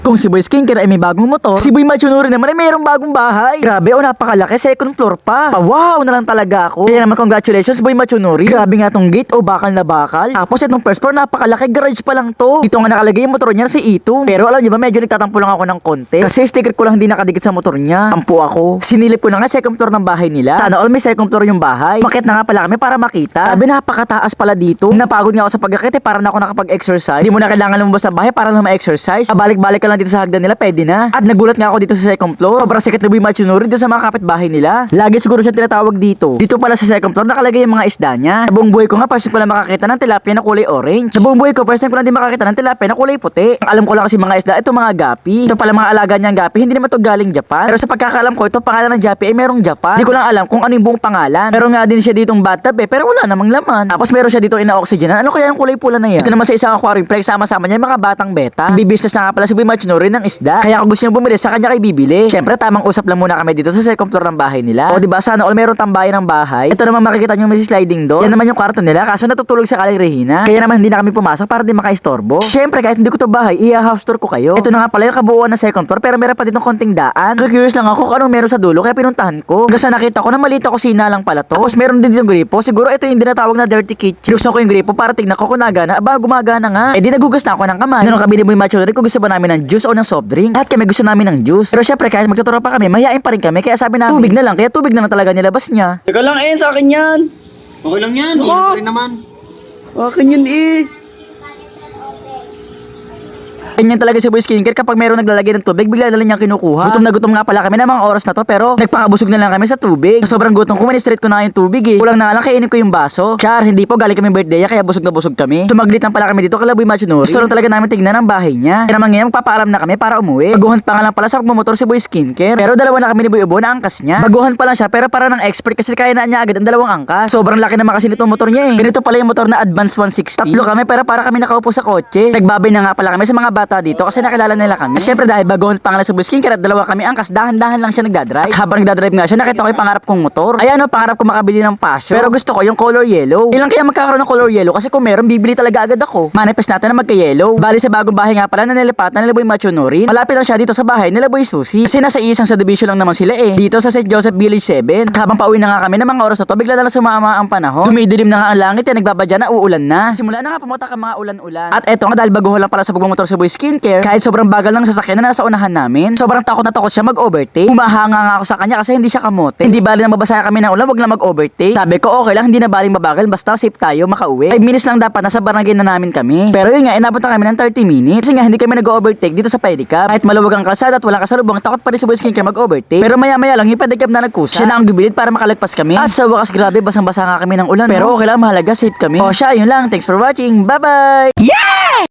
Kung si Boy Skincare ay may bagong motor, si Boy Machonori naman ay mayroong bagong bahay. Grabe, napakalaki, second floor pa. Wow na lang talaga ako. Kaya naman congratulations Boy Machonori. Grabe nga tong gate, bakal na bakal. Tapos itong first floor, napakalaki, garage pa lang to. Dito nga nakalagay yung motor niya si Ito. Pero alam niyo ba, medyo nagtatampo lang ako ng konti. Kasi sticker ko lang hindi nakadikit sa motor niya. Tampo ako. Sinilip ko na nga second floor ng bahay nila. Sana all may second floor yung bahay. Makit na nga pala kami para makita. Sabi, napakataas pala dito. Napagod nga ako sa pag-akit para na ako nakapag-exercise. Hindi mo na kailangan lumabas sa bahay para lang ma-exercise. Balik-balik ka lang dito sa hagdan nila, pwede na. At nagulat nga ako dito sa second floor. Sobrang sikat na Boy Machonori dito sa mga kapitbahay nila. Lagi siguro siya tinatawag dito. Dito pala sa second floor nakalagay yung mga isda niya. Sa buong buhay ko nga first time ko lang makakita ng tilapia na kulay orange. Sa buong buhay ko first time ko lang din makakita ng tilapia na kulay puti. Ang alam ko lang kasi mga isda, ito mga gapi. Ito pala mga alaga niyang gapi, hindi naman to galing Japan. Pero sa pagkakaalam ko, ito pangalan ng gapi ay merong Japan. Hindi ko lang alam kung ano yung buong pangalan. Pero nga din siya ditong bathtub pero wala namang laman. Tapos meron siya dito ina-oxygen. Ano kaya yung kulay pula na yan? Ito naman sa isang aquarium flex, sama-sama niya yung mga batang beta. Bibusiness na nga pala si Boy Machonori ng isda. Kaya kung gusto niyo bumili, sa kanya kayo bibili. Siyempre, tamang usap lang muna kami dito sa second floor ng bahay nila. O diba, sana all meron tambayan ng bahay. Ito naman makikita niyo may sliding door. Yan naman yung kwarto nila, kaso natutulog sa Kaling Regina. Kaya naman hindi na kami pumasok para di makaistorbo. Siyempre, kahit hindi ko to bahay, i-house tour ko kayo. Ito na nga pala yung kabuuan ng second floor, pero meron pa ditong konting daan. So, curious lang ako kung anong meron sa dulo, kaya pinuntahan ko. Hanggang sa nakita ko na maliit ako kusina lang pala to. Tapos meron din ditong gripo. Siguro ito yung dinatawag na dirty kitchen. Binuksan ko yung gripo para tignan ko kung nagana. Gumagana nga. Di nagugas na ako ng kamay. Nung kami ni Boy Machonori kung gusto ba namin ng juice o ng soft drink. At kami gusto namin ng juice. Pero syempre kahit magtuturo pa kami, mahihain pa rin kami. Kaya sabi namin, tubig na lang. Kaya tubig na lang talaga nilabas niya. Teka lang sa akin yan. Okay lang yan, Ako. ilan pa rin naman. Akin yan Ganyan talaga si Boy Skincare kapag meron naglalagay ng tubig, bigla na lang niyang kinukuha. Gutom na gutom nga pala kami ng mga oras na to, pero nagpakabusog na lang kami sa tubig. Sa sobrang gutom ko, straight ko na yung tubig Kulang na lang kainin ko yung baso. Char, hindi po galing kami birthday kaya busog na busog kami. Sumaglit lang pala kami dito kay Boy Machonori. Gusto lang talaga namin tignan ang bahay niya. Kaya naman ngayon magpapaalam na kami para umuwi. Baguhan pa nga lang pala sa pagmumotor si Boy Skincare. Pero dalawa na kami ni Boy Ubo na angkas niya. Baguhan pa lang siya pero para ng expert kasi kaya na niya agad ang dalawang angkas. Sobrang laki naman kasi nitong motor niya Ganito pala yung motor na Advance 160. Tatlo kami pero para kami nakaupo sa kotse. Nagbabay na nga pala kami sa mga bata dito kasi nakilala nila kami. At syempre dahil baguhan pa nga lang sa Boy Skincare at dalawa kami angkas, dahan-dahan lang siya nagdadrive. At habang nagdadrive nga siya, nakita ko yung pangarap kong motor. Ayan pangarap ko makabili ng passion. Pero gusto ko yung color yellow. Ilang kaya magkakaroon ng color yellow kasi kung meron, bibili talaga agad ako. Manifest natin na magka-yellow. Bali sa bagong bahay nga pala na nilipatan nila Boy Machonori. Malapit lang siya dito sa bahay nila Boy Susi. Kasi nasa isang subdivision lang naman sila Dito sa St. Joseph Village 7. At habang pauwi na nga kami ng mga oras na to, bigla na lang sumama ang panahon. Dumidilim na nga ang langit nagbabadya na uulan na. Simula na nga pumutak ang mga ulan-ulan. At eto nga dahil baguhan lang pala sa pagmumotor sa Boy Skincare, kahit sobrang bagal ng sasakyan na nasa unahan namin, sobrang takot na takot siya mag-overtake. Humahanga nga ako sa kanya kasi hindi siya kamote. Hindi bali na mabasaya kami ng ulan, wag lang mag-overtake. Sabi ko okay lang, hindi na baling mabagal, basta safe tayo makauwi. 5 minutes lang dapat nasa barangay na namin kami. Pero yun nga, inabot na kami ng 30 minutes. Kasi nga hindi kami nag-overtake dito sa pedicab. Kahit maluwag ang kalsada at walang kasalubong, takot pa rin si Boy Skincare mag-overtake. Pero maya-maya lang yung pedicab na nagkusa. Siya na ang gubilid para makalagpas kami. At sa wakas grabe, basang-basa nga kami ng ulan. Pero okay lang, mahalaga safe kami. O siya, yun lang. Thanks for watching. Bye-bye! Yeah!